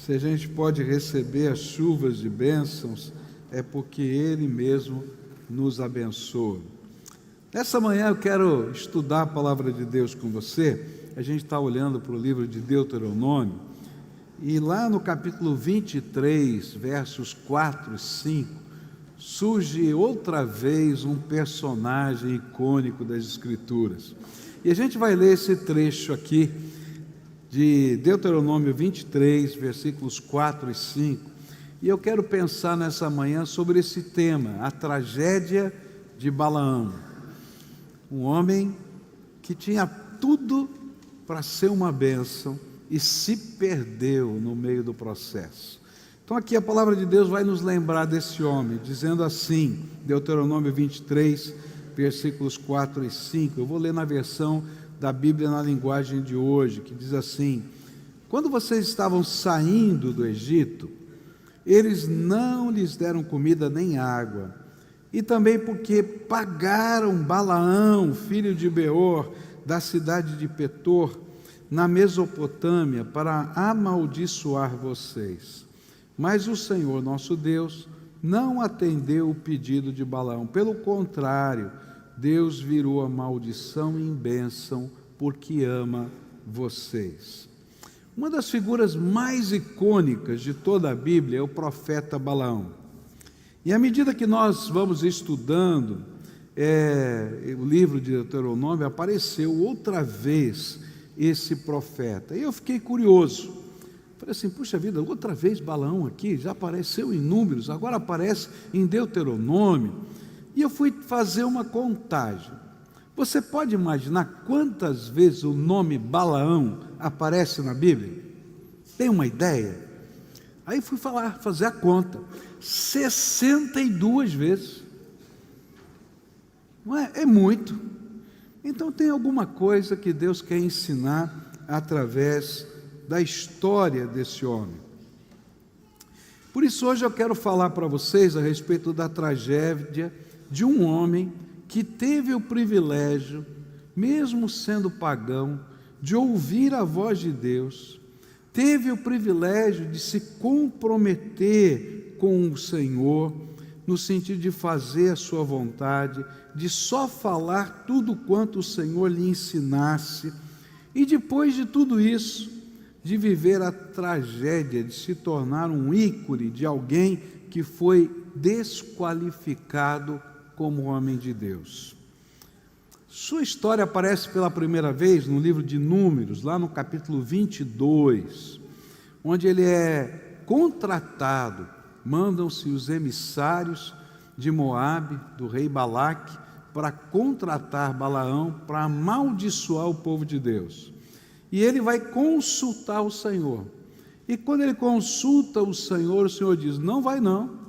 Se a gente pode receber as chuvas de bênçãos, é porque Ele mesmo nos abençoa. Nessa manhã eu quero estudar a palavra de Deus com você. A gente está olhando para o livro de Deuteronômio, e lá no capítulo 23, versos 4 e 5, surge outra vez um personagem icônico das Escrituras. E a gente vai ler esse trecho aqui, de Deuteronômio 23, versículos 4 e 5, e eu quero pensar nessa manhã sobre esse tema, a tragédia de Balaão. Um homem que tinha tudo para ser uma bênção e se perdeu no meio do processo. Então aqui a palavra de Deus vai nos lembrar desse homem, dizendo assim, Deuteronômio 23, versículos 4 e 5, eu vou ler na versão da Bíblia na linguagem de hoje, que diz assim: quando vocês estavam saindo do Egito, eles não lhes deram comida nem água, e também porque pagaram Balaão, filho de Beor, da cidade de Petor, na Mesopotâmia, para amaldiçoar vocês. Mas o Senhor nosso Deus não atendeu o pedido de Balaão, pelo contrário, Deus virou a maldição em bênção, porque ama vocês. Uma das figuras mais icônicas de toda a Bíblia é o profeta Balaão. E à medida que nós vamos estudando o livro de Deuteronômio, apareceu outra vez esse profeta. E eu fiquei curioso. Falei assim, puxa vida, outra vez Balaão aqui, já apareceu em Números, agora aparece em Deuteronômio. E eu fui fazer uma contagem. Você pode imaginar quantas vezes o nome Balaão aparece na Bíblia? Tem uma ideia? Aí fui fazer a conta. 62 vezes. Não é? É muito. Então tem alguma coisa que Deus quer ensinar através da história desse homem. Por isso hoje eu quero falar para vocês a respeito da tragédia de um homem que teve o privilégio, mesmo sendo pagão, de ouvir a voz de Deus, teve o privilégio de se comprometer com o Senhor, no sentido de fazer a sua vontade, de só falar tudo quanto o Senhor lhe ensinasse, e depois de tudo isso, de viver a tragédia de se tornar um ícone de alguém que foi desqualificado como homem de Deus. Sua história aparece pela primeira vez no livro de Números, lá no capítulo 22, onde ele é contratado, mandam-se os emissários de Moabe, do rei Balaque, para contratar Balaão para amaldiçoar o povo de Deus. E ele vai consultar o Senhor. E quando ele consulta o Senhor diz, não vai não,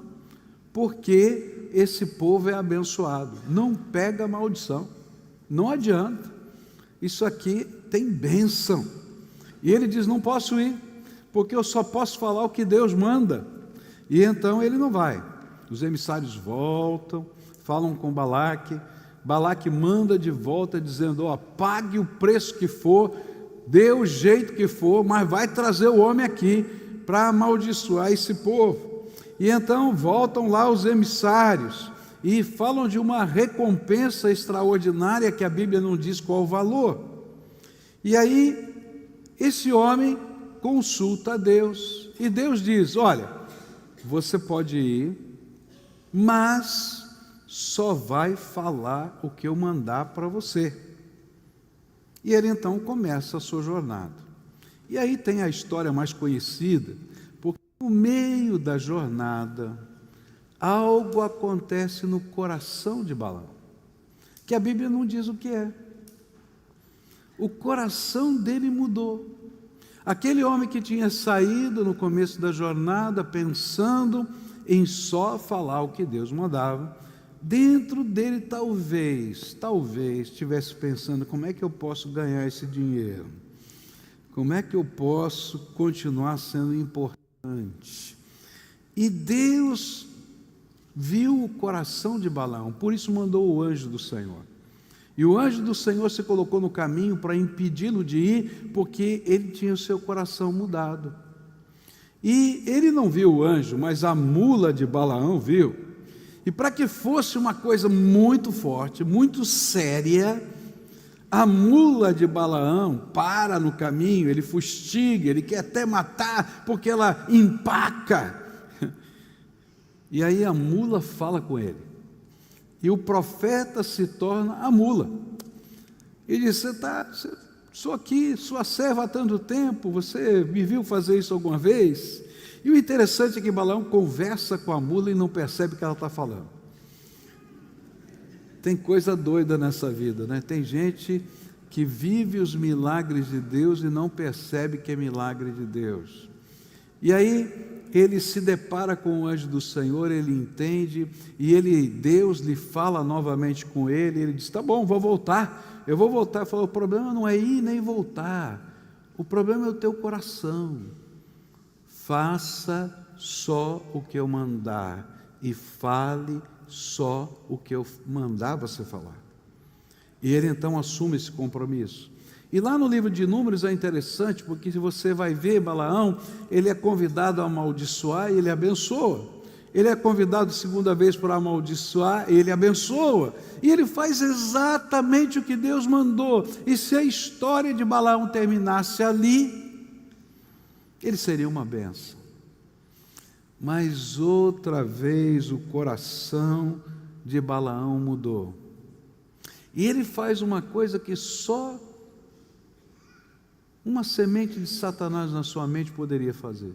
porque esse povo é abençoado, não pega maldição, não adianta, isso aqui tem bênção. E ele diz, não posso ir, porque eu só posso falar o que Deus manda. E então ele não vai. Os emissários voltam, falam com Balaque, Balaque manda de volta dizendo, pague o preço que for, dê o jeito que for, mas vai trazer o homem aqui para amaldiçoar esse povo. E então voltam lá os emissários e falam de uma recompensa extraordinária que a Bíblia não diz qual o valor. E aí esse homem consulta a Deus e Deus diz, olha, você pode ir, mas só vai falar o que eu mandar para você. E ele então começa a sua jornada. E aí tem a história mais conhecida, porque no meio da jornada, algo acontece no coração de Balaão, que a Bíblia não diz o que é. O coração dele mudou. Aquele homem que tinha saído no começo da jornada, pensando em só falar o que Deus mandava, dentro dele talvez estivesse pensando, como é que eu posso ganhar esse dinheiro? Como é que eu posso continuar sendo importante? E Deus viu o coração de Balaão, por isso mandou o anjo do Senhor. E o anjo do Senhor se colocou no caminho para impedi-lo de ir, porque ele tinha o seu coração mudado. E ele não viu o anjo, mas a mula de Balaão viu. E para que fosse uma coisa muito forte, muito séria, a mula de Balaão para no caminho, ele fustiga, ele quer até matar, porque ela empaca. E aí a mula fala com ele. E o profeta se torna a mula. E diz: sou aqui, sua serva há tanto tempo, você me viu fazer isso alguma vez? E o interessante é que Balaão conversa com a mula e não percebe o que ela está falando. Tem coisa doida nessa vida, né? Tem gente que vive os milagres de Deus e não percebe que é milagre de Deus. E aí ele se depara com o anjo do Senhor, ele entende, e Deus lhe fala novamente com ele, e ele diz: tá bom, vou voltar, eu vou voltar. Ele falou: o problema não é ir nem voltar, o problema é o teu coração. Faça só o que eu mandar, e fale só o que eu mandar você falar. E ele então assume esse compromisso. E lá no livro de Números é interessante, porque se você vai ver Balaão, ele é convidado a amaldiçoar e ele abençoa. Ele é convidado segunda vez para amaldiçoar e ele abençoa. E ele faz exatamente o que Deus mandou. E se a história de Balaão terminasse ali, ele seria uma bênção. Mas outra vez o coração de Balaão mudou. E ele faz uma coisa que só uma semente de Satanás na sua mente poderia fazer.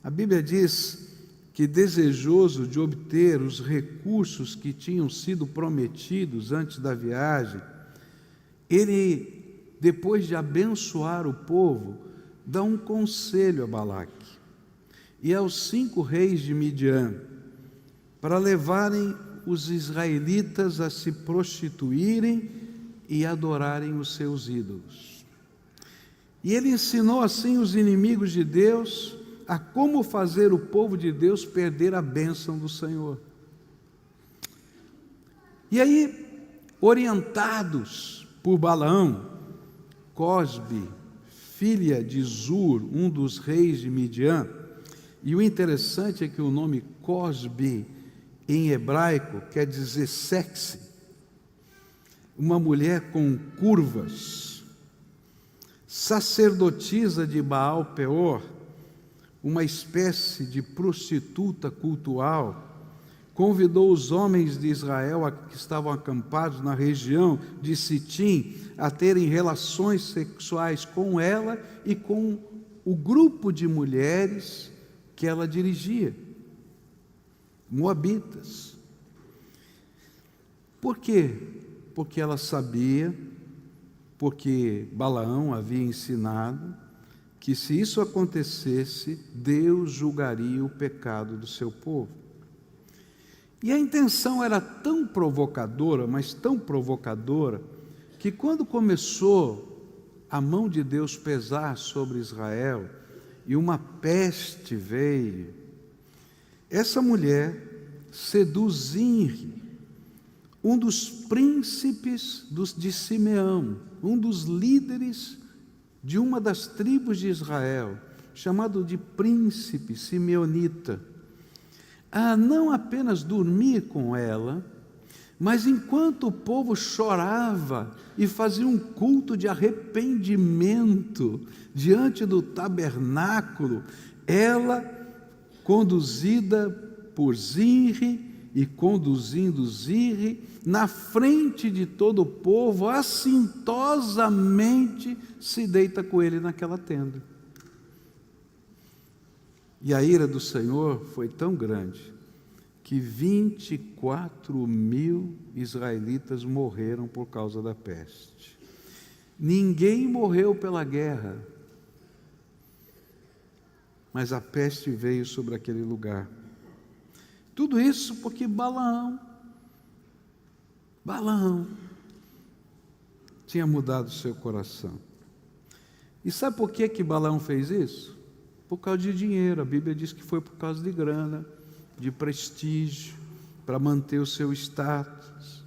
A Bíblia diz que, desejoso de obter os recursos que tinham sido prometidos antes da viagem, ele, depois de abençoar o povo, dá um conselho a Balaque e aos 5 reis de Midian, para levarem os israelitas a se prostituírem e adorarem os seus ídolos. E ele ensinou assim os inimigos de Deus a como fazer o povo de Deus perder a bênção do Senhor. E aí, orientados por Balaão, Cosbe, filha de Zur, um dos reis de Midian, e o interessante é que o nome Cosbe em hebraico quer dizer sexy, uma mulher com curvas, sacerdotisa de Baal Peor, uma espécie de prostituta cultual, convidou os homens de Israel que estavam acampados na região de Sitim a terem relações sexuais com ela e com o grupo de mulheres que ela dirigia, moabitas. Por quê? Porque ela sabia, porque Balaão havia ensinado que se isso acontecesse, Deus julgaria o pecado do seu povo. E a intenção era tão provocadora, mas tão provocadora, que quando começou a mão de Deus pesar sobre Israel e uma peste veio, essa mulher seduz Zinri, um dos príncipes de Simeão, um dos líderes de uma das tribos de Israel, chamado de príncipe simeonita, a não apenas dormir com ela, mas enquanto o povo chorava e fazia um culto de arrependimento diante do tabernáculo, ela, conduzida por Zinri e conduzindo Zinri, na frente de todo o povo, assintosamente se deita com ele naquela tenda. E a ira do Senhor foi tão grande que 24.000 israelitas morreram por causa da peste. Ninguém morreu pela guerra, mas a peste veio sobre aquele lugar. Tudo isso porque Balaão tinha mudado o seu coração. E sabe por que Balaão fez isso? Por causa de dinheiro. A Bíblia diz que foi por causa de grana, de prestígio, para manter o seu status.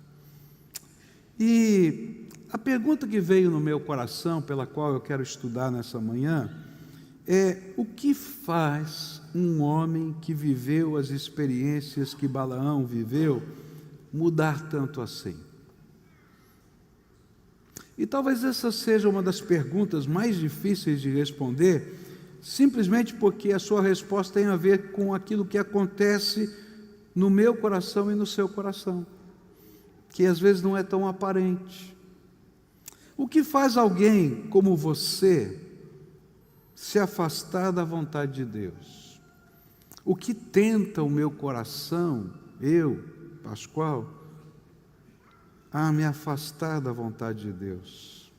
E a pergunta que veio no meu coração, pela qual eu quero estudar nessa manhã, é o que faz um homem que viveu as experiências que Balaão viveu mudar tanto assim? E talvez essa seja uma das perguntas mais difíceis de responder, simplesmente porque a sua resposta tem a ver com aquilo que acontece no meu coração e no seu coração, que às vezes não é tão aparente. O que faz alguém como você se afastar da vontade de Deus? O que tenta o meu coração, eu, Pascoal, a me afastar da vontade de Deus?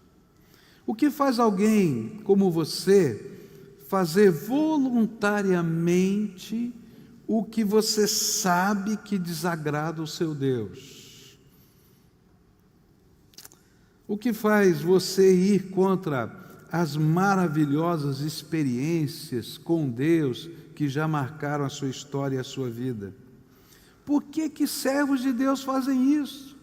O que faz alguém como você fazer voluntariamente o que você sabe que desagrada o seu Deus? O que faz você ir contra as maravilhosas experiências com Deus que já marcaram a sua história e a sua vida? Por que que servos de Deus fazem isso?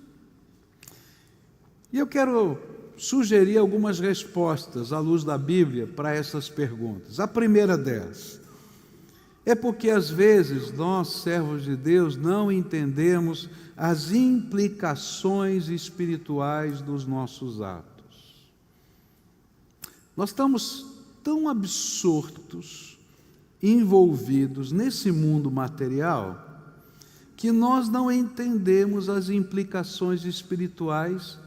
E eu quero sugerir algumas respostas à luz da Bíblia para essas perguntas. A primeira delas é porque às vezes nós, servos de Deus, não entendemos as implicações espirituais dos nossos atos. Nós estamos tão absortos, envolvidos nesse mundo material, que nós não entendemos as implicações espirituais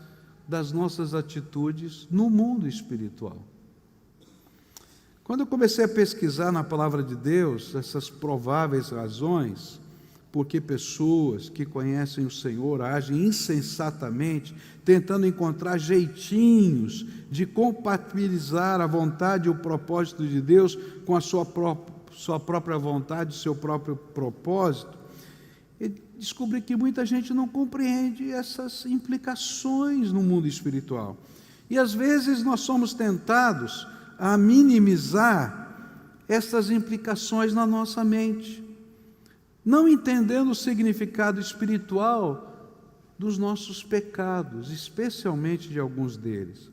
das nossas atitudes no mundo espiritual. Quando eu comecei a pesquisar na palavra de Deus essas prováveis razões por que pessoas que conhecem o Senhor agem insensatamente, tentando encontrar jeitinhos de compatibilizar a vontade e o propósito de Deus com a sua própria vontade, seu próprio propósito, eu descobri que muita gente não compreende essas implicações no mundo espiritual. E às vezes nós somos tentados a minimizar essas implicações na nossa mente, não entendendo o significado espiritual dos nossos pecados, especialmente de alguns deles.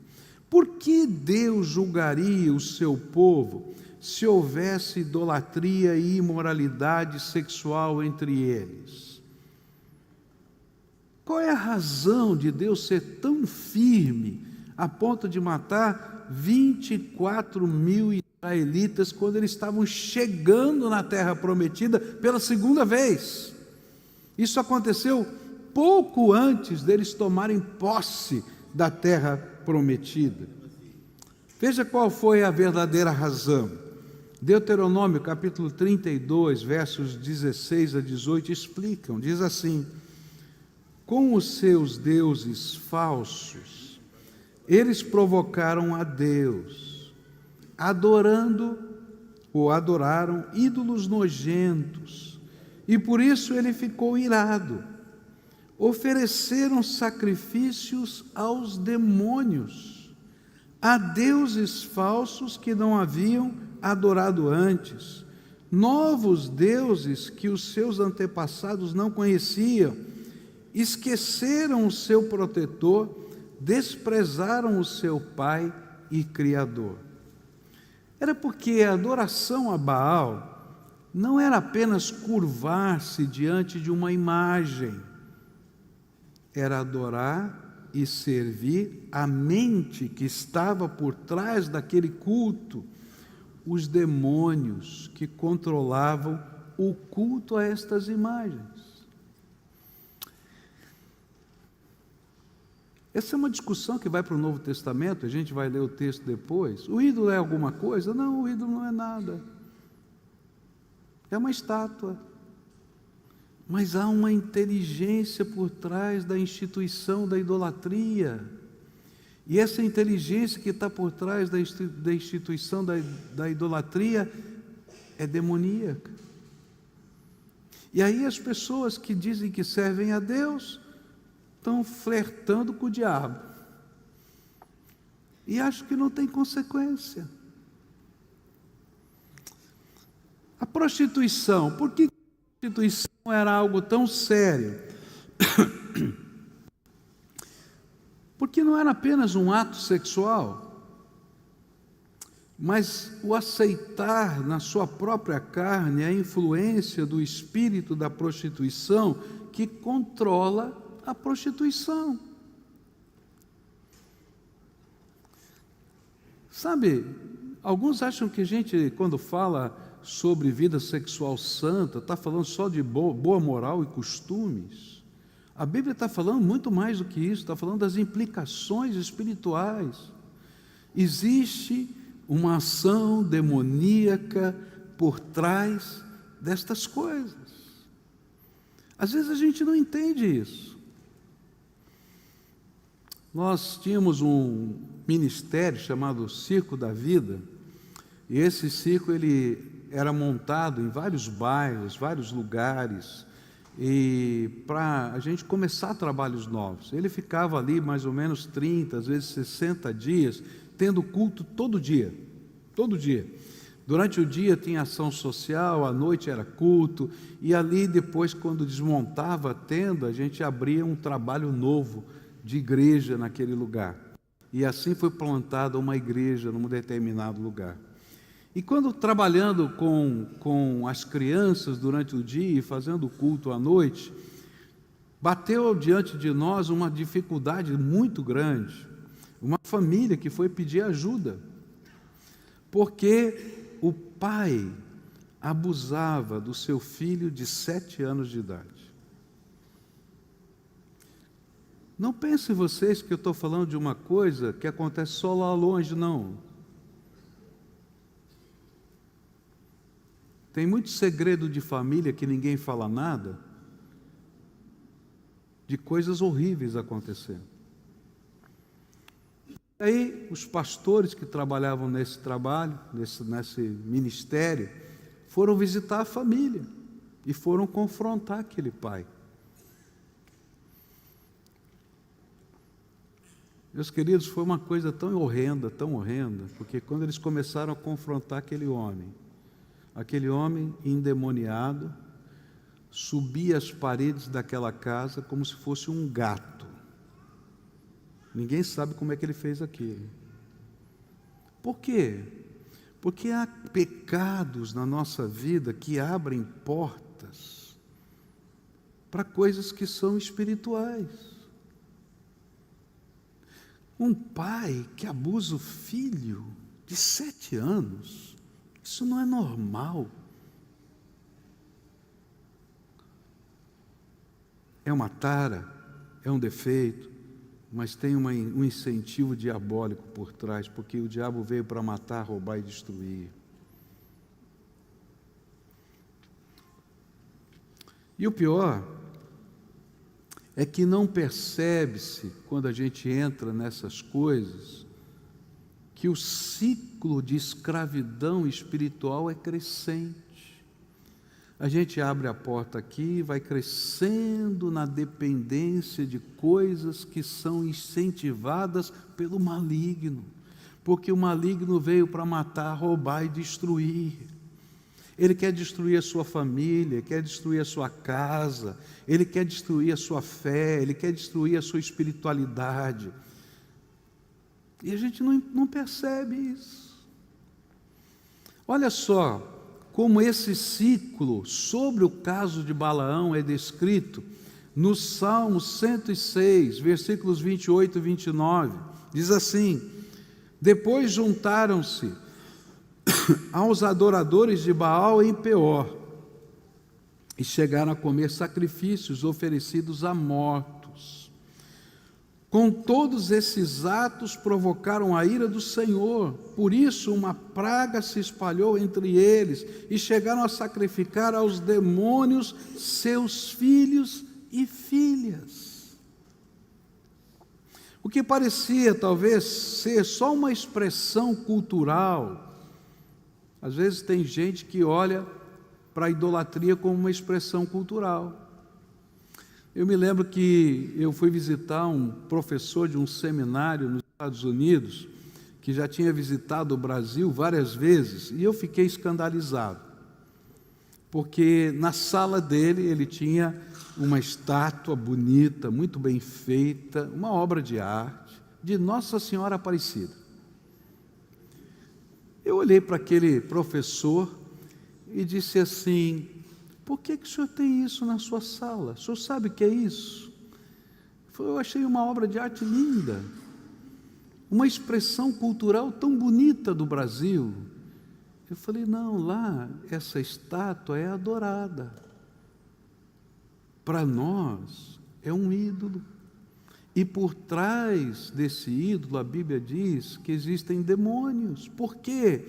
Por que Deus julgaria o seu povo se houvesse idolatria e imoralidade sexual entre eles? Qual é a razão de Deus ser tão firme a ponto de matar 24 mil israelitas quando eles estavam chegando na terra prometida pela segunda vez? Isso aconteceu pouco antes deles tomarem posse da terra prometida. Veja qual foi a verdadeira razão. Deuteronômio capítulo 32, versos 16 a 18 explicam, diz assim: com os seus deuses falsos, eles provocaram a Deus, adoraram ídolos nojentos, e por isso ele ficou irado. Ofereceram sacrifícios aos demônios, a deuses falsos que não haviam adorado antes, novos deuses que os seus antepassados não conheciam. Esqueceram o seu protetor, desprezaram o seu pai e criador. Era porque a adoração a Baal não era apenas curvar-se diante de uma imagem, era adorar e servir a mente que estava por trás daquele culto, os demônios que controlavam o culto a estas imagens. Essa é uma discussão que vai para o Novo Testamento, a gente vai ler o texto depois. O ídolo é alguma coisa? Não, o ídolo não é nada. É uma estátua. Mas há uma inteligência por trás da instituição da idolatria. E essa inteligência que está por trás da instituição da idolatria é demoníaca. E aí as pessoas que dizem que servem a Deus estão flertando com o diabo. E acho que não tem consequência. A prostituição, por que a prostituição era algo tão sério? Porque não era apenas um ato sexual, mas o aceitar na sua própria carne a influência do espírito da prostituição que controla a prostituição. Sabe, alguns acham que a gente, quando fala sobre vida sexual santa, está falando só de boa moral e costumes. A Bíblia está falando muito mais do que isso, está falando das implicações espirituais. Existe uma ação demoníaca por trás destas coisas. Às vezes a gente não entende isso. Nós tínhamos um ministério chamado Circo da Vida, e esse circo ele era montado em vários bairros, vários lugares, e para a gente começar trabalhos novos. Ele ficava ali mais ou menos 30, às vezes 60 dias, tendo culto todo dia, todo dia. Durante o dia tinha ação social, à noite era culto, e ali depois, quando desmontava a tenda, a gente abria um trabalho novo de igreja naquele lugar. E assim foi plantada uma igreja num determinado lugar. E quando trabalhando com as crianças durante o dia e fazendo culto à noite, bateu diante de nós uma dificuldade muito grande. Uma família que foi pedir ajuda, porque o pai abusava do seu filho de 7 anos de idade. Não pensem vocês que eu estou falando de uma coisa que acontece só lá longe, não. Tem muito segredo de família que ninguém fala nada, de coisas horríveis acontecendo. Aí os pastores que trabalhavam nesse trabalho, nesse ministério, foram visitar a família e foram confrontar aquele pai. Meus queridos, foi uma coisa tão horrenda, porque quando eles começaram a confrontar aquele homem endemoniado, subia as paredes daquela casa como se fosse um gato. Ninguém sabe como é que ele fez aquilo. Por quê? Porque há pecados na nossa vida que abrem portas para coisas que são espirituais. Um pai que abusa o filho de 7 anos, isso não é normal. É uma tara, é um defeito, mas tem um incentivo diabólico por trás, porque o diabo veio para matar, roubar e destruir. E o pior é que não percebe-se, quando a gente entra nessas coisas, que o ciclo de escravidão espiritual é crescente. A gente abre a porta aqui e vai crescendo na dependência de coisas que são incentivadas pelo maligno, porque o maligno veio para matar, roubar e destruir. Ele quer destruir a sua família, quer destruir a sua casa, ele quer destruir a sua fé, ele quer destruir a sua espiritualidade. E a gente não percebe isso. Olha só como esse ciclo sobre o caso de Balaão é descrito no Salmo 106, versículos 28 e 29. Diz assim: depois juntaram-se aos adoradores de Baal em Peor, e chegaram a comer sacrifícios oferecidos a mortos. Com todos esses atos provocaram a ira do Senhor, por isso uma praga se espalhou entre eles, e chegaram a sacrificar aos demônios seus filhos e filhas. O que parecia talvez ser só uma expressão cultural. Às vezes tem gente que olha para a idolatria como uma expressão cultural. Eu me lembro que eu fui visitar um professor de um seminário nos Estados Unidos, que já tinha visitado o Brasil várias vezes, e eu fiquei escandalizado, porque na sala dele ele tinha uma estátua bonita, muito bem feita, uma obra de arte, de Nossa Senhora Aparecida. Eu olhei para aquele professor e disse assim: por que o senhor tem isso na sua sala? O senhor sabe o que é isso? Eu achei uma obra de arte linda, uma expressão cultural tão bonita do Brasil. Eu falei: não, lá essa estátua é adorada. Para nós é um ídolo. E por trás desse ídolo, a Bíblia diz que existem demônios. Por quê?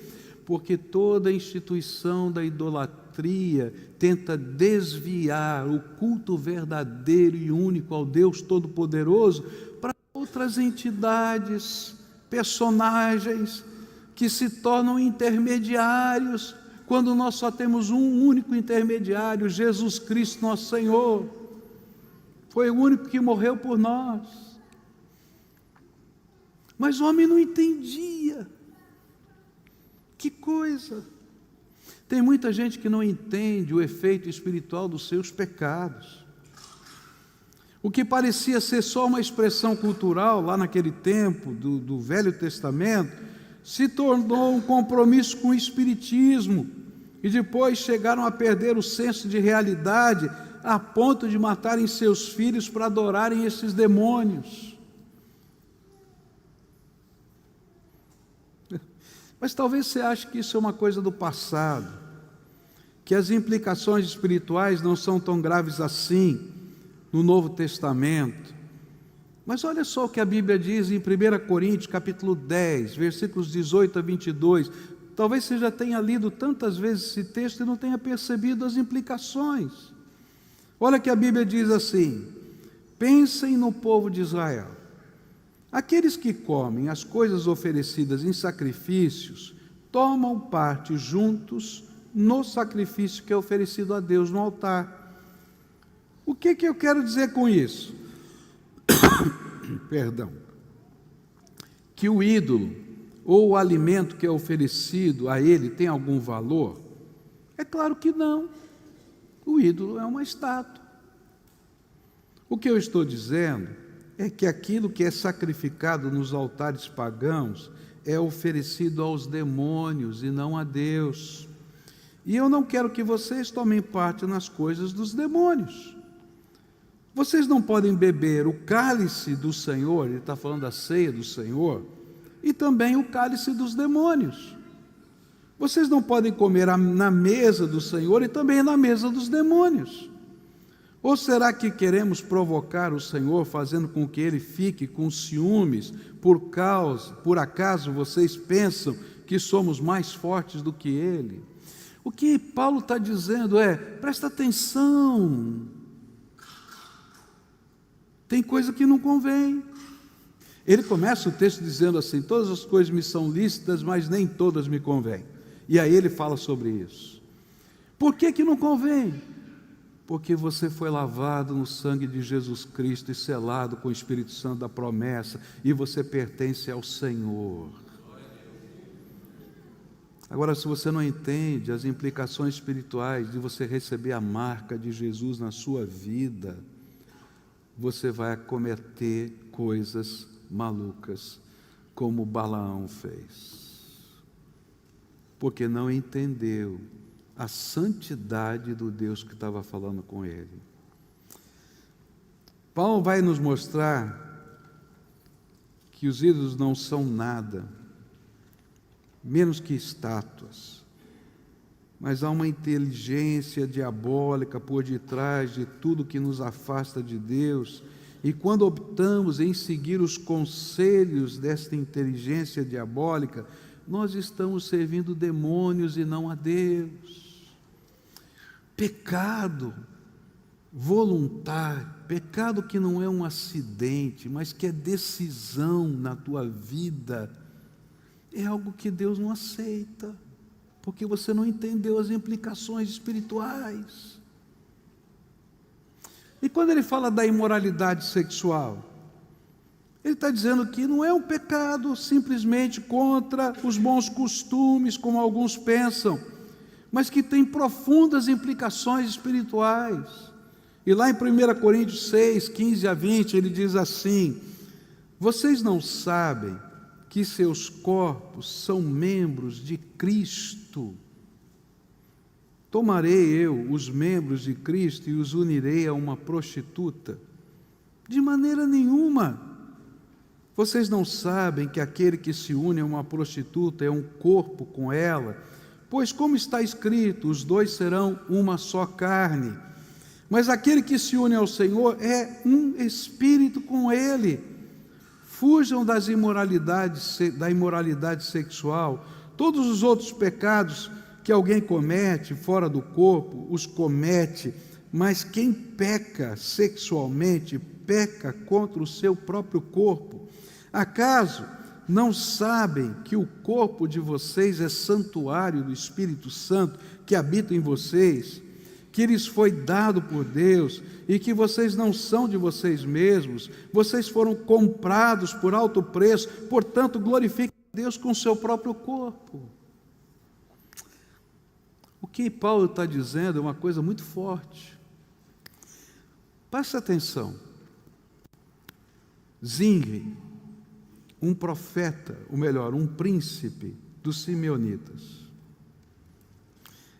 Porque toda instituição da idolatria tenta desviar o culto verdadeiro e único ao Deus Todo-Poderoso para outras entidades, personagens que se tornam intermediários, quando nós só temos um único intermediário, Jesus Cristo, nosso Senhor. Foi o único que morreu por nós. Mas o homem não entendia. Que coisa! Tem muita gente que não entende o efeito espiritual dos seus pecados. O que parecia ser só uma expressão cultural, lá naquele tempo do Velho Testamento, se tornou um compromisso com o Espiritismo, e depois chegaram a perder o senso de realidade, a ponto de matarem seus filhos para adorarem esses demônios. Mas talvez você ache que isso é uma coisa do passado, que as implicações espirituais não são tão graves assim no Novo Testamento. Mas olha só o que a Bíblia diz em 1 Coríntios, capítulo 10, versículos 18 a 22. Talvez você já tenha lido tantas vezes esse texto e não tenha percebido as implicações. Olha que a Bíblia diz assim: pensem no povo de Israel. Aqueles que comem as coisas oferecidas em sacrifícios, tomam parte juntos no sacrifício que é oferecido a Deus no altar. O que eu quero dizer com isso? Perdão. Que o ídolo ou o alimento que é oferecido a ele tem algum valor? É claro que não. O ídolo é uma estátua. O que eu estou dizendo é que aquilo que é sacrificado nos altares pagãos é oferecido aos demônios e não a Deus. E eu não quero que vocês tomem parte nas coisas dos demônios. Vocês não podem beber o cálice do Senhor, ele está falando da ceia do Senhor, e também o cálice dos demônios. Vocês não podem comer na mesa do Senhor e também na mesa dos demônios. Ou será que queremos provocar o Senhor, fazendo com que Ele fique com ciúmes, por acaso vocês pensam que somos mais fortes do que Ele? O que Paulo está dizendo é: presta atenção, tem coisa que não convém. Ele começa o texto dizendo assim: todas as coisas me são lícitas, mas nem todas me convêm. E aí ele fala sobre isso. Por que não convém? Porque você foi lavado no sangue de Jesus Cristo e selado com o Espírito Santo da promessa, e você pertence ao Senhor. Agora, se você não entende as implicações espirituais de você receber a marca de Jesus na sua vida, você vai cometer coisas malucas, como Balaão fez, porque não entendeu a santidade do Deus que estava falando com ele. Paulo vai nos mostrar que os ídolos não são nada, menos que estátuas, mas há uma inteligência diabólica por detrás de tudo que nos afasta de Deus, e quando optamos em seguir os conselhos desta inteligência diabólica, nós estamos servindo demônios e não a Deus. Pecado voluntário, pecado que não é um acidente, mas que é decisão na tua vida, é algo que Deus não aceita, porque você não entendeu as implicações espirituais. E quando ele fala da imoralidade sexual, ele está dizendo que não é um pecado simplesmente contra os bons costumes, como alguns pensam, mas que tem profundas implicações espirituais. E lá em 1 Coríntios 6, 15 a 20, ele diz assim: vocês não sabem que seus corpos são membros de Cristo. Tomarei eu os membros de Cristo e os unirei a uma prostituta? De maneira nenhuma. Vocês não sabem que aquele que se une a uma prostituta é um corpo com ela? Pois, como está escrito, os dois serão uma só carne. Mas aquele que se une ao Senhor é um espírito com Ele. Fujam da imoralidade sexual. Todos os outros pecados que alguém comete fora do corpo, os comete, mas quem peca sexualmente, peca contra o seu próprio corpo. Acaso não sabem que o corpo de vocês é santuário do Espírito Santo que habita em vocês, que lhes foi dado por Deus e que vocês não são de vocês mesmos, vocês foram comprados por alto preço, portanto glorifiquem a Deus com o seu próprio corpo. O que Paulo está dizendo é uma coisa muito forte. Preste atenção. Zinri, um profeta, ou melhor, um príncipe dos simeonitas,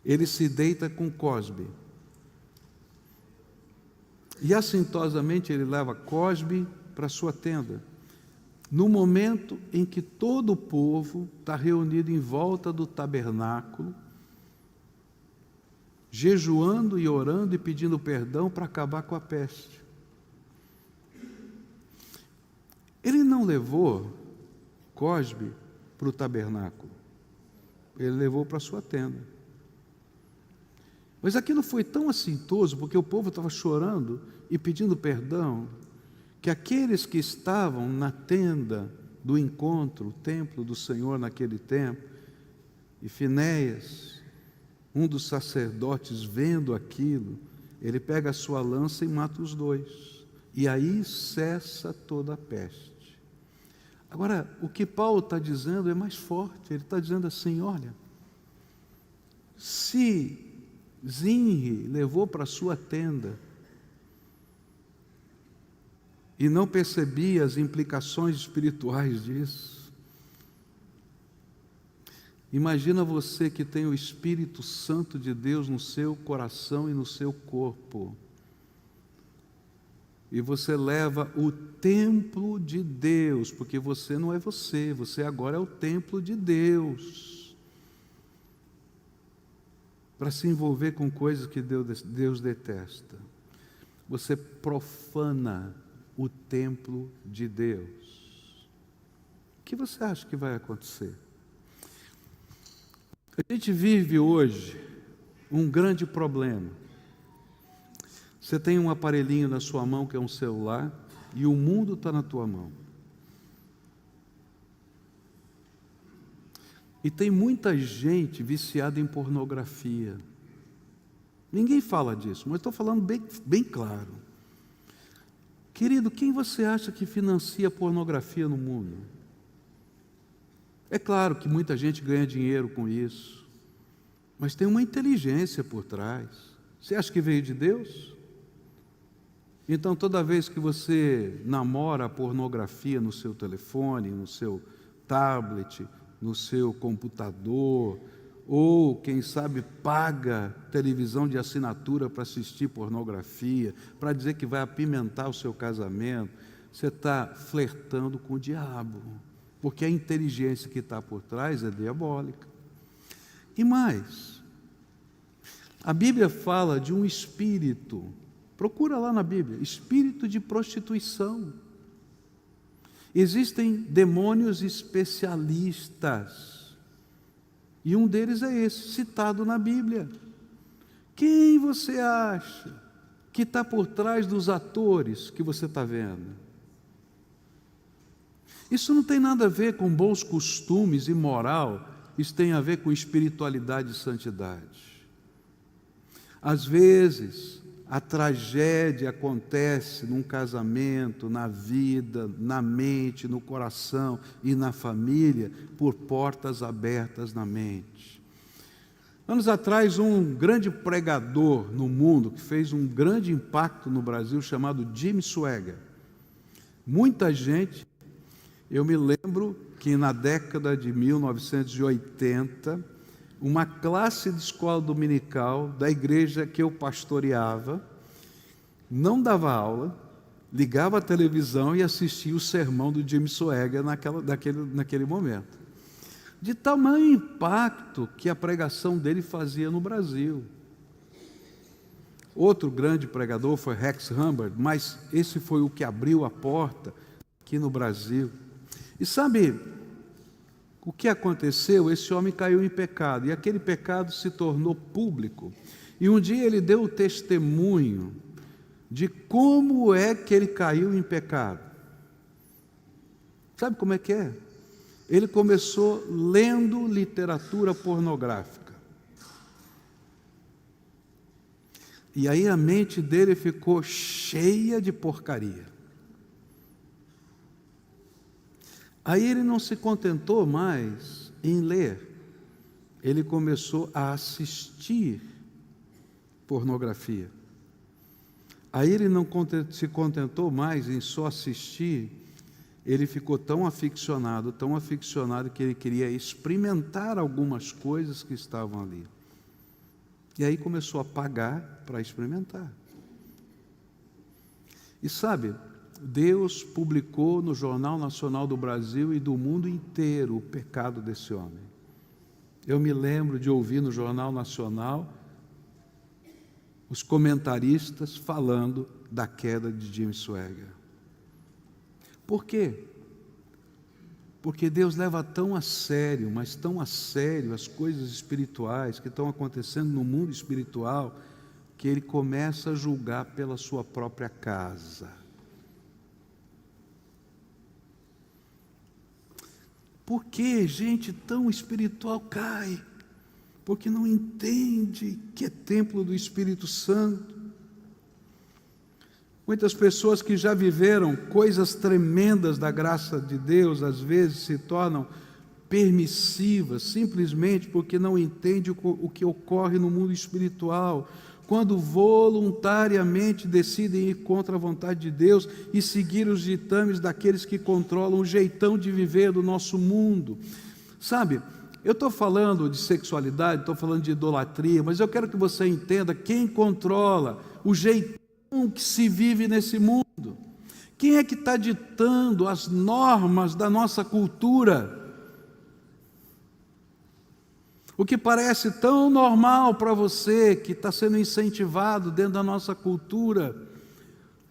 ele se deita com Cosbe, e assintosamente ele leva Cosbe para sua tenda, no momento em que todo o povo está reunido em volta do tabernáculo, jejuando e orando e pedindo perdão para acabar com a peste. Ele não levou Cosbe para o tabernáculo, ele levou para a sua tenda. Mas aquilo foi tão assintoso, porque o povo estava chorando e pedindo perdão, que aqueles que estavam na tenda do encontro, o templo do Senhor naquele tempo, e Finéias, um dos sacerdotes, vendo aquilo, ele pega a sua lança e mata os dois. E aí cessa toda a peste. Agora, o que Paulo está dizendo é mais forte. Ele está dizendo assim, olha, se Zinri levou para a sua tenda e não percebia as implicações espirituais disso, imagina você que tem o Espírito Santo de Deus no seu coração e no seu corpo, e você leva o templo de Deus, porque você não é você, você agora é o templo de Deus, para se envolver com coisas que Deus detesta. Você profana o templo de Deus. O que você acha que vai acontecer? A gente vive hoje um grande problema. Você tem um aparelhinho na sua mão que é um celular e o mundo está na tua mão. E tem muita gente viciada em pornografia. Ninguém fala disso, mas estou falando bem claro. Querido, quem você acha que financia a pornografia no mundo? É claro que muita gente ganha dinheiro com isso, mas tem uma inteligência por trás. Você acha que veio de Deus? Então, toda vez que você namora a pornografia no seu telefone, no seu tablet, no seu computador, ou, quem sabe, paga televisão de assinatura para assistir pornografia, para dizer que vai apimentar o seu casamento, você está flertando com o diabo, porque a inteligência que está por trás é diabólica. E mais, a Bíblia fala de um espírito, procura lá na Bíblia, espírito de prostituição. Existem demônios especialistas, e um deles é esse, citado na Bíblia. Quem você acha que está por trás dos atores que você está vendo? Isso não tem nada a ver com bons costumes e moral, isso tem a ver com espiritualidade e santidade. Às vezes, a tragédia acontece num casamento, na vida, na mente, no coração e na família, por portas abertas na mente. Anos atrás, um grande pregador no mundo, que fez um grande impacto no Brasil, chamado Jim Swaggart. Muita gente Eu me lembro que na década de 1980, uma classe de escola dominical da igreja que eu pastoreava, não dava aula, ligava a televisão e assistia o sermão do Jim Swaggart naquele momento. De tamanho impacto que a pregação dele fazia no Brasil. Outro grande pregador foi Rex Humbard, mas esse foi o que abriu a porta aqui no Brasil. E sabe o que aconteceu? Esse homem caiu em pecado, e aquele pecado se tornou público. E um dia ele deu o testemunho de como é que ele caiu em pecado. Sabe como é que é? Ele começou lendo literatura pornográfica. E aí a mente dele ficou cheia de porcaria. Aí ele não se contentou mais em ler. Ele começou a assistir pornografia. Aí ele não se contentou mais em só assistir, ele ficou tão aficionado que ele queria experimentar algumas coisas que estavam ali. E aí começou a pagar para experimentar. E sabe, Deus publicou no Jornal Nacional do Brasil e do mundo inteiro o pecado desse homem. Eu me lembro de ouvir no Jornal Nacional os comentaristas falando da queda de Jim Swaggart. Por quê? Porque Deus leva tão a sério, mas tão a sério as coisas espirituais que estão acontecendo no mundo espiritual, que Ele começa a julgar pela sua própria casa. Por que gente tão espiritual cai? Porque não entende que é templo do Espírito Santo. Muitas pessoas que já viveram coisas tremendas da graça de Deus, às vezes se tornam permissivas, simplesmente porque não entendem o que ocorre no mundo espiritual, quando voluntariamente decidem ir contra a vontade de Deus e seguir os ditames daqueles que controlam o jeitão de viver do nosso mundo. Sabe, eu estou falando de sexualidade, estou falando de idolatria, mas eu quero que você entenda quem controla o jeitão que se vive nesse mundo. Quem é que está ditando as normas da nossa cultura? O que parece tão normal para você, que está sendo incentivado dentro da nossa cultura.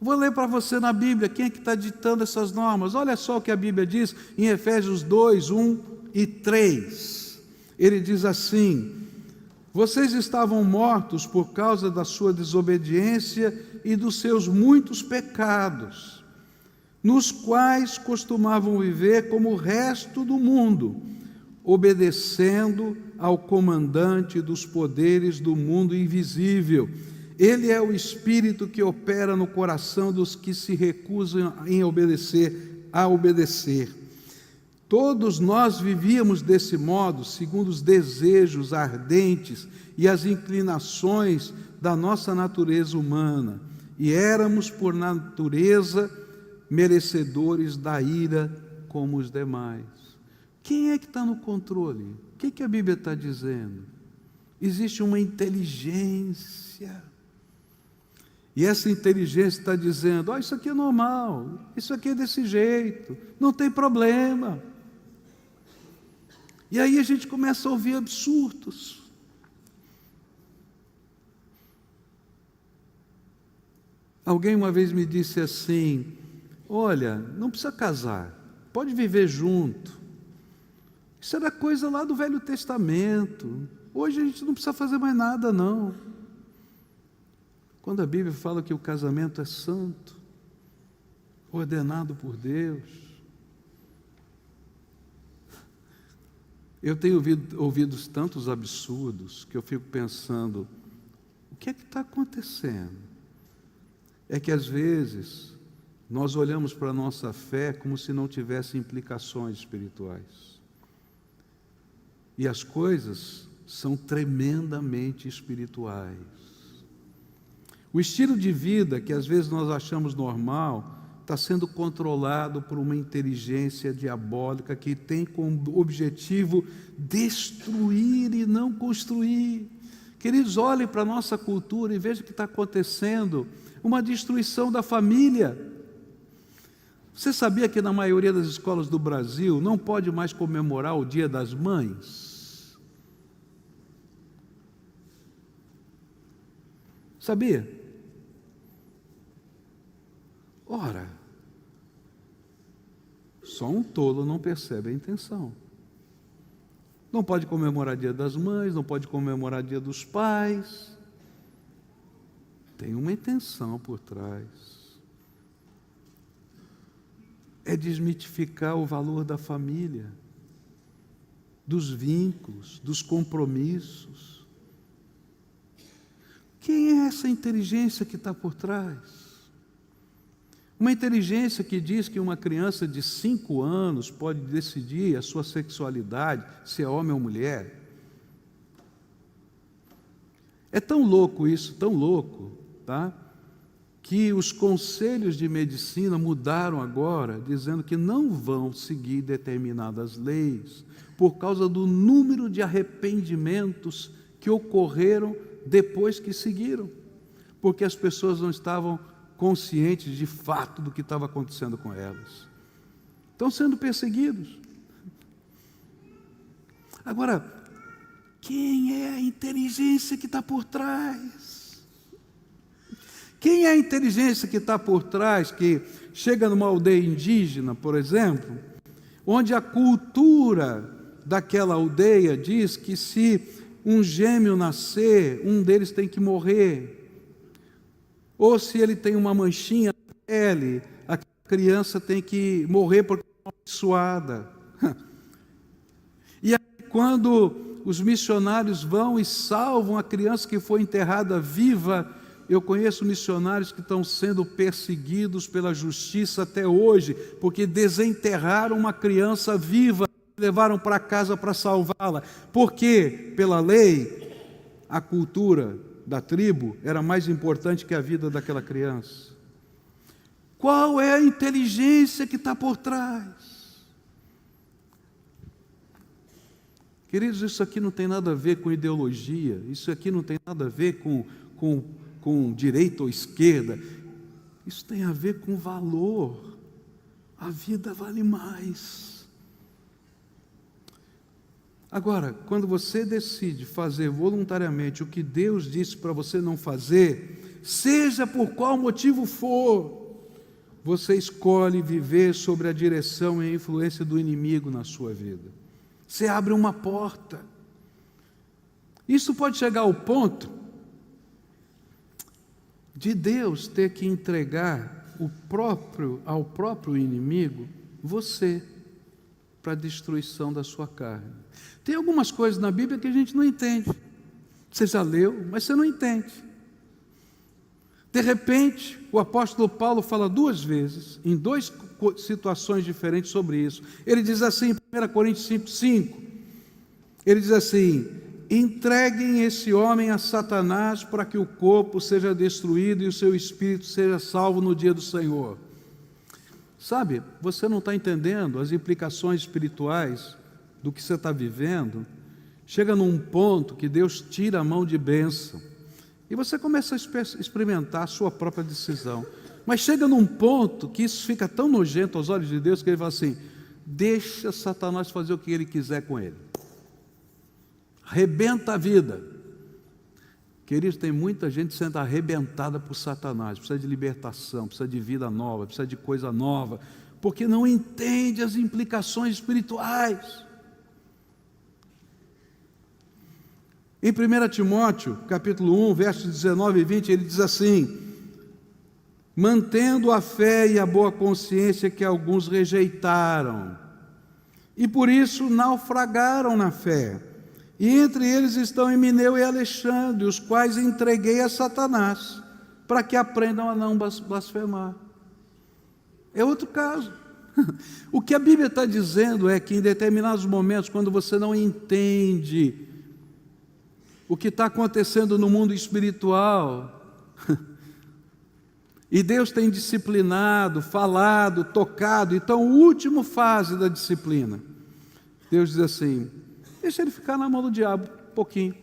Vou ler para você na Bíblia, quem é que está ditando essas normas? Olha só o que a Bíblia diz em Efésios 2, 1 e 3. Ele diz assim: vocês estavam mortos por causa da sua desobediência e dos seus muitos pecados, nos quais costumavam viver como o resto do mundo, obedecendo ao comandante dos poderes do mundo invisível. Ele é o Espírito que opera no coração dos que se recusam a obedecer. Todos nós vivíamos desse modo, segundo os desejos ardentes e as inclinações da nossa natureza humana, e éramos, por natureza, merecedores da ira como os demais. Quem é que está no controle? O que a Bíblia está dizendo? Existe uma inteligência. E essa inteligência está dizendo: isso aqui é normal, isso aqui é desse jeito, não tem problema. E aí a gente começa a ouvir absurdos. Alguém uma vez me disse assim: olha, não precisa casar, pode viver junto. Isso era coisa lá do Velho Testamento. Hoje a gente não precisa fazer mais nada, não. Quando a Bíblia fala que o casamento é santo, ordenado por Deus. Eu tenho ouvido tantos absurdos que eu fico pensando: o que é que está acontecendo? É que às vezes nós olhamos para a nossa fé como se não tivesse implicações espirituais. E as coisas são tremendamente espirituais. O estilo de vida que às vezes nós achamos normal, está sendo controlado por uma inteligência diabólica que tem como objetivo destruir e não construir. Queridos, olhem para a nossa cultura e vejam o que está acontecendo, uma destruição da família. Você sabia que na maioria das escolas do Brasil não pode mais comemorar o Dia das Mães? Sabia? Ora, só um tolo não percebe a intenção. Não pode comemorar Dia das Mães, não pode comemorar Dia dos Pais. Tem uma intenção por trás. É desmitificar o valor da família, dos vínculos, dos compromissos. Quem é essa inteligência que está por trás? Uma inteligência que diz que uma criança de 5 anos pode decidir a sua sexualidade, se é homem ou mulher. É tão louco isso, tão louco, tá? Que os conselhos de medicina mudaram agora, dizendo que não vão seguir determinadas leis, por causa do número de arrependimentos que ocorreram depois que seguiram, porque as pessoas não estavam conscientes de fato do que estava acontecendo com elas. Estão sendo perseguidos. Agora, quem é a inteligência que está por trás? Quem é a inteligência que está por trás, que chega numa aldeia indígena, por exemplo, onde a cultura daquela aldeia diz que se um gêmeo nascer, um deles tem que morrer. Ou se ele tem uma manchinha na pele, a criança tem que morrer porque é amaldiçoada. E aí, quando os missionários vão e salvam a criança que foi enterrada viva, eu conheço missionários que estão sendo perseguidos pela justiça até hoje, porque desenterraram uma criança viva e levaram para casa para salvá-la. Porque, pela lei, a cultura da tribo era mais importante que a vida daquela criança. Qual é a inteligência que está por trás? Queridos, isso aqui não tem nada a ver com ideologia, isso aqui não tem nada a ver com direita ou esquerda, isso tem a ver com valor. A vida vale mais. Agora, quando você decide fazer voluntariamente o que Deus disse para você não fazer, seja por qual motivo for, você escolhe viver sobre a direção e a influência do inimigo na sua vida. Você abre uma porta. Isso pode chegar ao ponto de Deus ter que entregar ao próprio inimigo você, para a destruição da sua carne. Tem algumas coisas na Bíblia que a gente não entende. Você já leu, mas você não entende. De repente, o apóstolo Paulo fala 2 vezes, em 2 situações diferentes sobre isso. Ele diz assim, em 1 Coríntios 5, ele diz assim: entreguem esse homem a Satanás para que o corpo seja destruído e o seu espírito seja salvo no dia do Senhor. Sabe, você não está entendendo as implicações espirituais do que você está vivendo. Chega num ponto que Deus tira a mão de bênção e você começa a experimentar a sua própria decisão. Mas chega num ponto que isso fica tão nojento aos olhos de Deus que ele fala assim: deixa Satanás fazer o que ele quiser com ele. Arrebenta a vida. Queridos, tem muita gente sendo arrebentada por Satanás, precisa de libertação, precisa de vida nova, precisa de coisa nova, porque não entende as implicações espirituais. Em 1 Timóteo, capítulo 1, versos 19 e 20, ele diz assim: mantendo a fé e a boa consciência que alguns rejeitaram, e por isso naufragaram na fé. E entre eles estão Emineu e Alexandre, os quais entreguei a Satanás, para que aprendam a não blasfemar. É outro caso. O que a Bíblia está dizendo é que em determinados momentos, quando você não entende o que está acontecendo no mundo espiritual, E Deus tem disciplinado, falado, tocado. Então, a última fase da disciplina, Deus diz assim: deixa ele ficar na mão do diabo um pouquinho.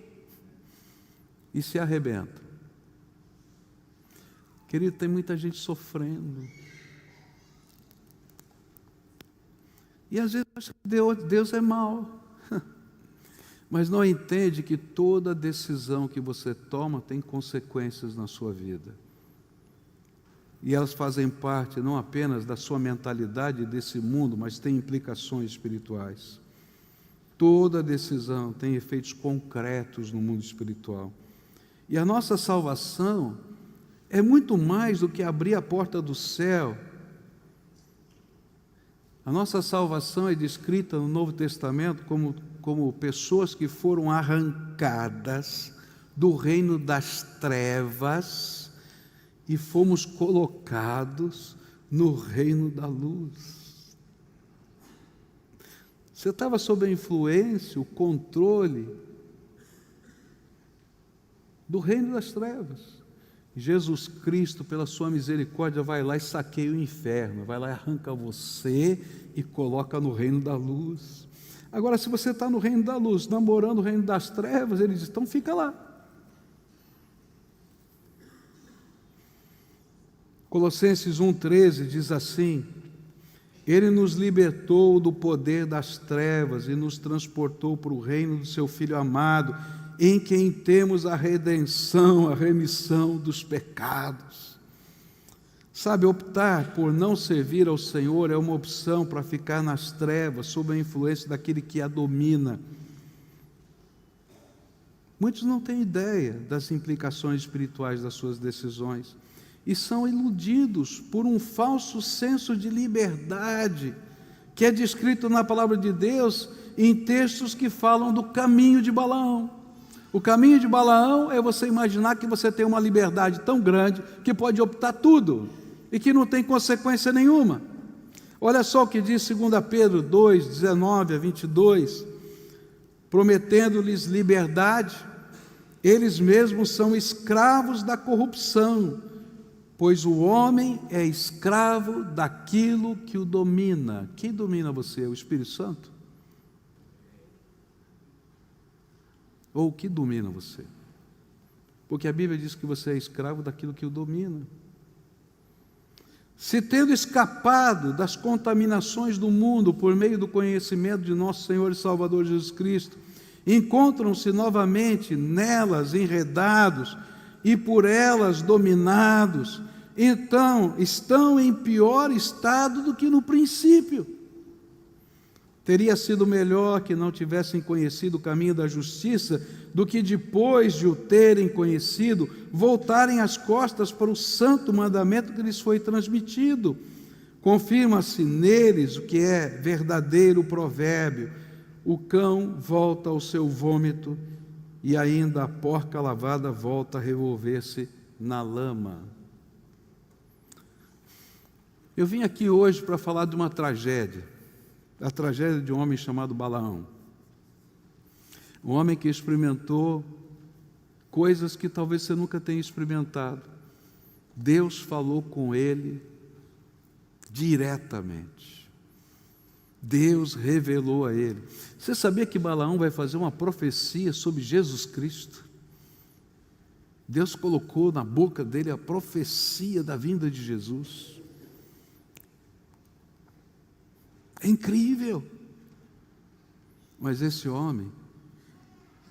E se arrebenta. Querido, tem muita gente sofrendo. E às vezes acha que Deus é mau. Mas não entende que toda decisão que você toma tem consequências na sua vida. E elas fazem parte não apenas da sua mentalidade desse mundo, mas tem implicações espirituais. Toda decisão tem efeitos concretos no mundo espiritual. E a nossa salvação é muito mais do que abrir a porta do céu. A nossa salvação é descrita no Novo Testamento como pessoas que foram arrancadas do reino das trevas e fomos colocados no reino da luz. Você estava sob a influência, o controle do reino das trevas. Jesus Cristo, pela sua misericórdia, vai lá e saqueia o inferno, vai lá e arranca você e coloca no reino da luz. Agora, se você está no reino da luz, namorando o reino das trevas, ele diz: então fica lá. Colossenses 1,13 diz assim: Ele nos libertou do poder das trevas e nos transportou para o reino do seu Filho amado, em quem temos a redenção, a remissão dos pecados. Sabe, optar por não servir ao Senhor é uma opção para ficar nas trevas, sob a influência daquele que a domina. Muitos não têm ideia das implicações espirituais das suas decisões e são iludidos por um falso senso de liberdade, que é descrito na palavra de Deus em textos que falam do caminho de Balaão. O caminho de Balaão é você imaginar que você tem uma liberdade tão grande que pode optar tudo e que não tem consequência nenhuma. Olha só o que diz 2 Pedro 2, 19 a 22, prometendo-lhes liberdade, eles mesmos são escravos da corrupção, pois o homem é escravo daquilo que o domina. Quem domina você? O Espírito Santo? Ou o que domina você? Porque a Bíblia diz que você é escravo daquilo que o domina. Se tendo escapado das contaminações do mundo por meio do conhecimento de nosso Senhor e Salvador Jesus Cristo, encontram-se novamente nelas enredados e por elas dominados, então estão em pior estado do que no princípio. Teria sido melhor que não tivessem conhecido o caminho da justiça do que depois de o terem conhecido, voltarem as costas para o santo mandamento que lhes foi transmitido. Confirma-se neles o que é verdadeiro provérbio: o cão volta ao seu vômito e ainda a porca lavada volta a revolver-se na lama. Eu vim aqui hoje para falar de uma tragédia, a tragédia de um homem chamado Balaão. Um homem que experimentou coisas que talvez você nunca tenha experimentado. Deus falou com ele diretamente. Deus revelou a ele. Você sabia que Balaão vai fazer uma profecia sobre Jesus Cristo? Deus colocou na boca dele a profecia da vinda de Jesus. É incrível. Mas esse homem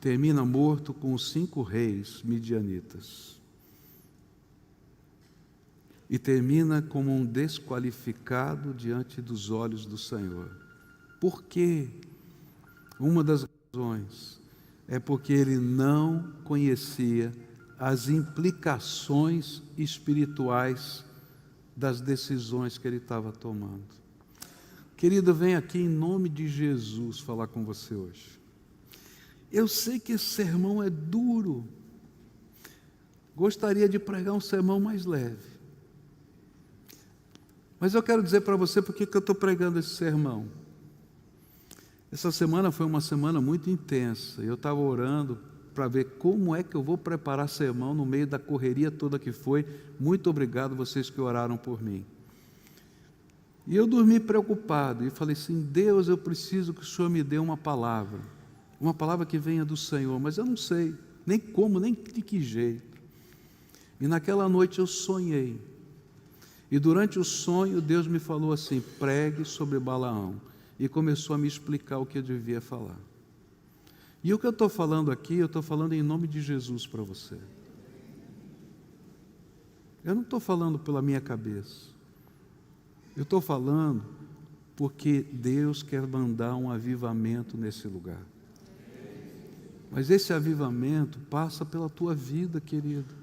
termina morto com os 5 reis midianitas. E termina como um desqualificado diante dos olhos do Senhor. Por quê? Uma das razões é porque ele não conhecia as implicações espirituais das decisões que ele estava tomando. Querido, vem aqui em nome de Jesus falar com você hoje. Eu sei que esse sermão é duro. Gostaria de pregar um sermão mais leve. Mas eu quero dizer para você por que eu estou pregando esse sermão. Essa semana foi uma semana muito intensa. Eu estava orando para ver como é que eu vou preparar sermão no meio da correria toda que foi. Muito obrigado vocês que oraram por mim. E eu dormi preocupado e falei assim: Deus, eu preciso que o Senhor me dê uma palavra que venha do Senhor, mas eu não sei nem como, nem de que jeito. E naquela noite eu sonhei, e durante o sonho Deus me falou assim: pregue sobre Balaão, e começou a me explicar o que eu devia falar. E o que eu estou falando aqui, eu estou falando em nome de Jesus para você. Eu não estou falando pela minha cabeça, eu estou falando porque Deus quer mandar um avivamento nesse lugar. Mas esse avivamento passa pela tua vida, querido,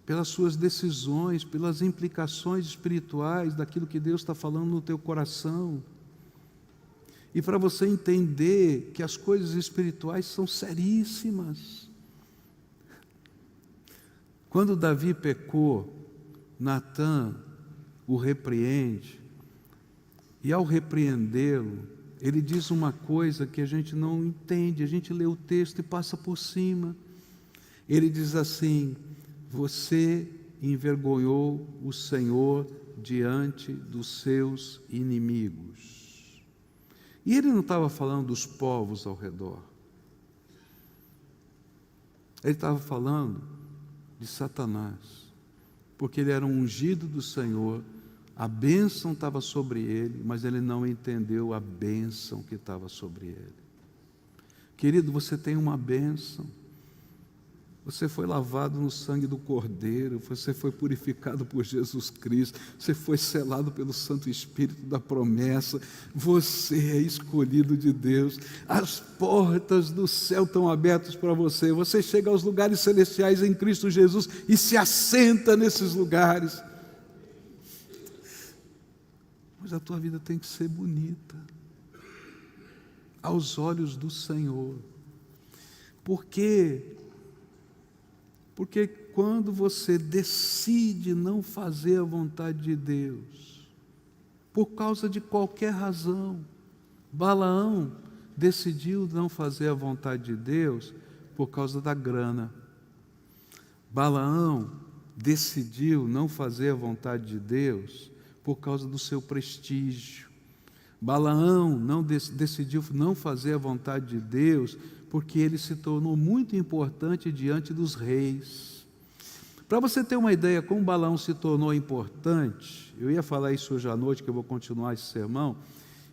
pelas suas decisões, pelas implicações espirituais daquilo que Deus está falando no teu coração. E para você entender que as coisas espirituais são seríssimas. Quando Davi pecou, Natã o repreende, e ao repreendê-lo, ele diz uma coisa que a gente não entende, a gente lê o texto e passa por cima. Ele diz assim: você envergonhou o Senhor diante dos seus inimigos. E ele não estava falando dos povos ao redor, ele estava falando de Satanás, porque ele era um ungido do Senhor. A bênção estava sobre ele, mas ele não entendeu a bênção que estava sobre ele. Querido, você tem uma bênção. Você foi lavado no sangue do Cordeiro, você foi purificado por Jesus Cristo, você foi selado pelo Santo Espírito da promessa, você é escolhido de Deus, as portas do céu estão abertas para você, você chega aos lugares celestiais em Cristo Jesus e se assenta nesses lugares. Mas a tua vida tem que ser bonita aos olhos do Senhor. Porque quando você decide não fazer a vontade de Deus, por causa de qualquer razão, Balaão decidiu não fazer a vontade de Deus por causa da grana. Balaão decidiu não fazer a vontade de Deus por causa do seu prestígio. Balaão decidiu não fazer a vontade de Deus porque ele se tornou muito importante diante dos reis. Para você ter uma ideia como Balaão se tornou importante, eu ia falar isso hoje à noite, que eu vou continuar esse sermão,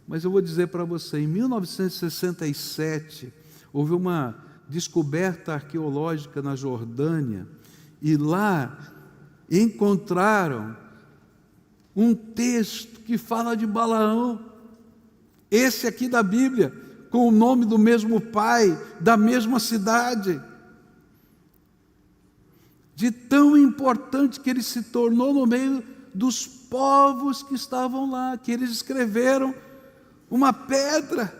mas eu vou dizer para você, em 1967, houve uma descoberta arqueológica na Jordânia, e lá encontraram um texto que fala de Balaão, esse aqui da Bíblia, com o nome do mesmo pai, da mesma cidade, de tão importante que ele se tornou no meio dos povos que estavam lá, que eles escreveram uma pedra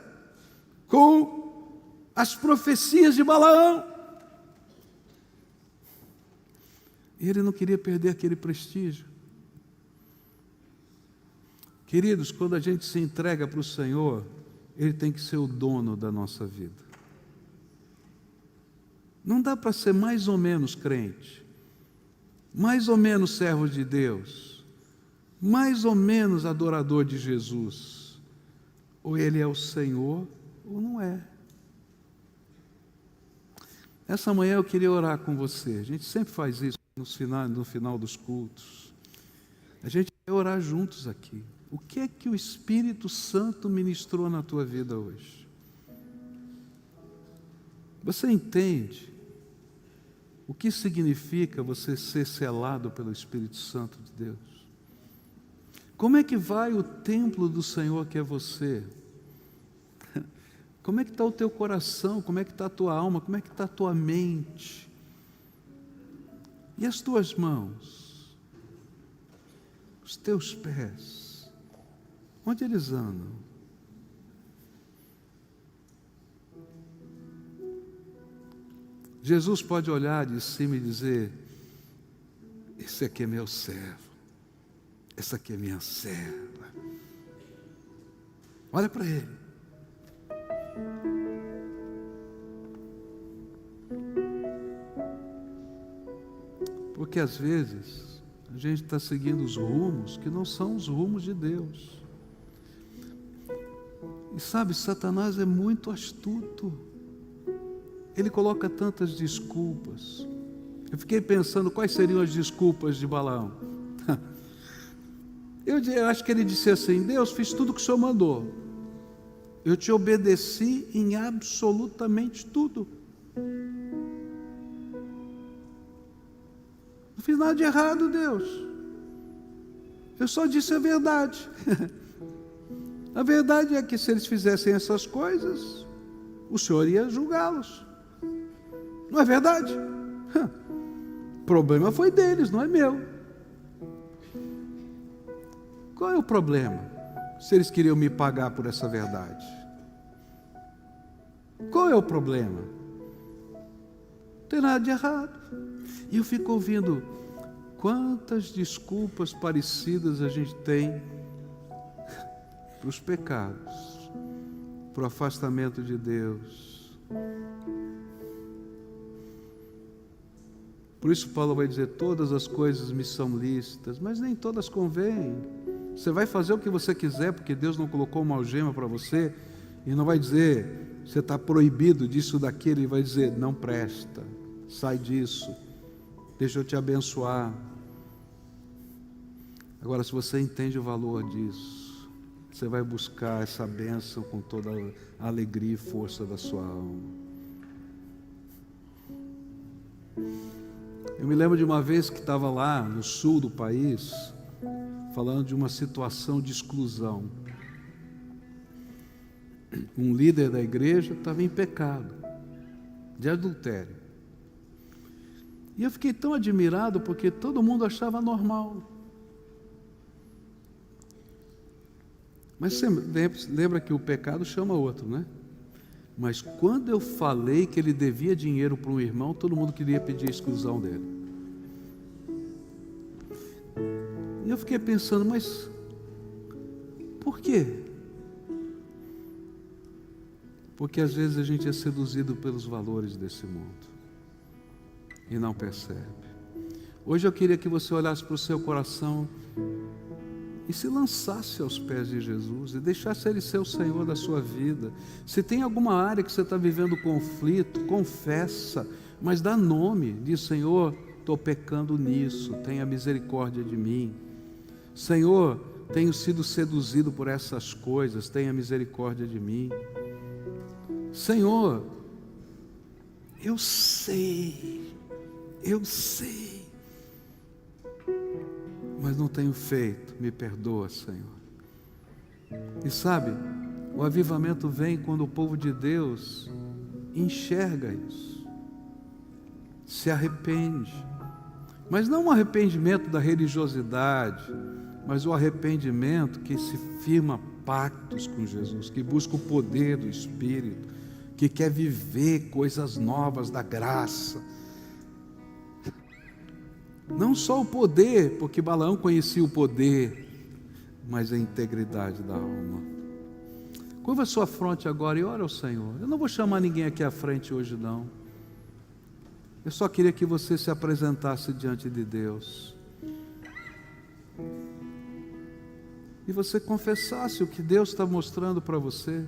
com as profecias de Balaão. E ele não queria perder aquele prestígio. Queridos, quando a gente se entrega para o Senhor, Ele tem que ser o dono da nossa vida. Não dá para ser mais ou menos crente, mais ou menos servo de Deus, mais ou menos adorador de Jesus. Ou Ele é o Senhor, ou não é. Essa manhã eu queria orar com você. A gente sempre faz isso no final dos cultos. A gente vai orar juntos aqui. O que é que o Espírito Santo ministrou na tua vida hoje? Você entende o que significa você ser selado pelo Espírito Santo de Deus? Como é que vai o templo do Senhor que é você? Como é que está o teu coração? Como é que está a tua alma? Como é que está a tua mente? E as tuas mãos? Os teus pés? Onde eles andam? Jesus pode olhar de cima e dizer: esse aqui é meu servo, essa aqui é minha serva. Olha para ele. Porque às vezes a gente está seguindo os rumos que não são os rumos de Deus. E sabe, Satanás é muito astuto. Ele coloca tantas desculpas. Eu fiquei pensando quais seriam as desculpas de Balaão. Eu acho que ele disse assim: Deus, fiz tudo o que o Senhor mandou. Eu te obedeci em absolutamente tudo. Não fiz nada de errado, Deus. Eu só disse a verdade. A verdade é que se eles fizessem essas coisas, o Senhor ia julgá-los. Não é verdade? O problema foi deles, não é meu. Qual é o problema? Se eles queriam me pagar por essa verdade. Qual é o problema? Não tem nada de errado. E eu fico ouvindo quantas desculpas parecidas a gente tem para os pecados, para o afastamento de Deus. Por isso Paulo vai dizer: todas as coisas me são lícitas, mas nem todas convêm. Você vai fazer o que você quiser, porque Deus não colocou uma algema para você, e não vai dizer, você está proibido disso, daquilo, e vai dizer, não presta, sai disso, deixa eu te abençoar. Agora, se você entende o valor disso, você vai buscar essa bênção com toda a alegria e força da sua alma. Eu me lembro de uma vez que estava lá no sul do país, falando de uma situação de exclusão. Um líder da igreja estava em pecado, de adultério. E eu fiquei tão admirado porque todo mundo achava normal. Mas você lembra que o pecado chama outro, né? Mas quando eu falei que ele devia dinheiro para um irmão, todo mundo queria pedir a exclusão dele. E eu fiquei pensando, mas por quê? Porque às vezes a gente é seduzido pelos valores desse mundo e não percebe. Hoje eu queria que você olhasse para o seu coração e se lançasse aos pés de Jesus e deixasse Ele ser o Senhor da sua vida. Se tem alguma área que você está vivendo conflito, confessa, mas dá nome, diz: Senhor, estou pecando nisso, tenha misericórdia de mim. Senhor, tenho sido seduzido por essas coisas, tenha misericórdia de mim. Senhor, eu sei, mas não tenho feito, me perdoa, Senhor. E sabe, o avivamento vem quando o povo de Deus enxerga isso, se arrepende, mas não um arrependimento da religiosidade, mas o arrependimento que se firma pactos com Jesus, que busca o poder do Espírito, que quer viver coisas novas da graça. Não só o poder, porque Balaão conhecia o poder, mas a integridade da alma. Curva a sua fronte agora e ora ao Senhor. Eu não vou chamar ninguém aqui à frente hoje, não. Eu só queria que você se apresentasse diante de Deus e você confessasse o que Deus está mostrando para você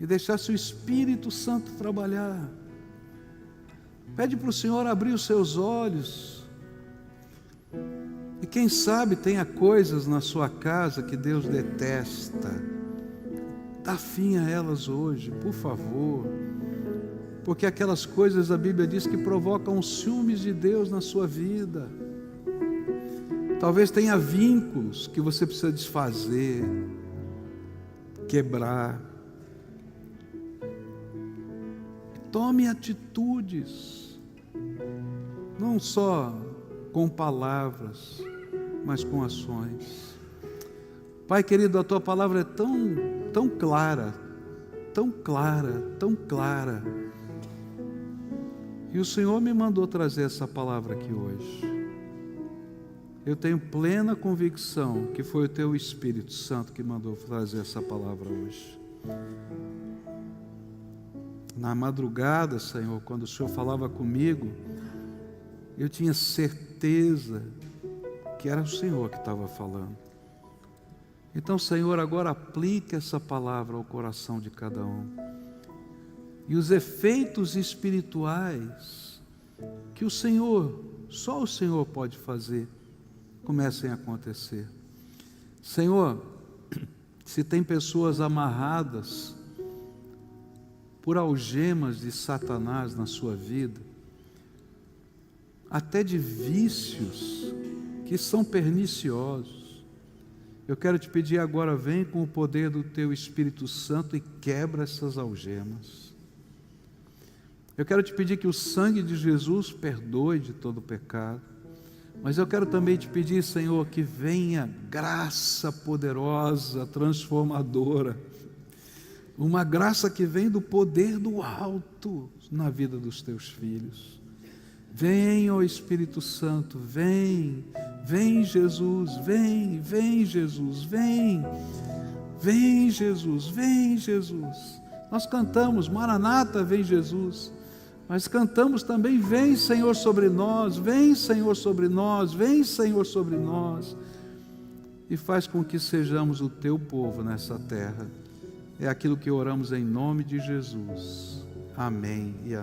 e deixasse o Espírito Santo trabalhar. Pede para o Senhor abrir os seus olhos. E quem sabe tenha coisas na sua casa que Deus detesta. Dá fim a elas hoje, por favor. Porque aquelas coisas, a Bíblia diz, que provocam os ciúmes de Deus na sua vida. Talvez tenha vínculos que você precisa desfazer, quebrar. Tome atitudes, não só com palavras, mas com ações. Pai querido, a Tua palavra é tão clara, tão clara, tão clara. E o Senhor me mandou trazer essa palavra aqui hoje. Eu tenho plena convicção que foi o Teu Espírito Santo que mandou trazer essa palavra hoje. Na madrugada, Senhor, quando o Senhor falava comigo, eu tinha certeza que era o Senhor que estava falando. Então, Senhor, agora aplique essa palavra ao coração de cada um. E os efeitos espirituais que o Senhor, só o Senhor pode fazer, comecem a acontecer. Senhor, se tem pessoas amarradas por algemas de Satanás na sua vida, até de vícios que são perniciosos, eu quero te pedir agora, vem com o poder do teu Espírito Santo e quebra essas algemas. Eu quero te pedir que o sangue de Jesus perdoe de todo pecado, mas eu quero também te pedir, Senhor, que venha graça poderosa, transformadora, uma graça que vem do poder do alto na vida dos teus filhos. Vem, ó Espírito Santo, vem, vem Jesus, vem, vem Jesus, vem, vem Jesus, vem Jesus. Nós cantamos, Maranata, vem Jesus, mas cantamos também, vem Senhor sobre nós, vem Senhor sobre nós, vem Senhor sobre nós, e faz com que sejamos o teu povo nessa terra. É aquilo que oramos em nome de Jesus. Amém e amém.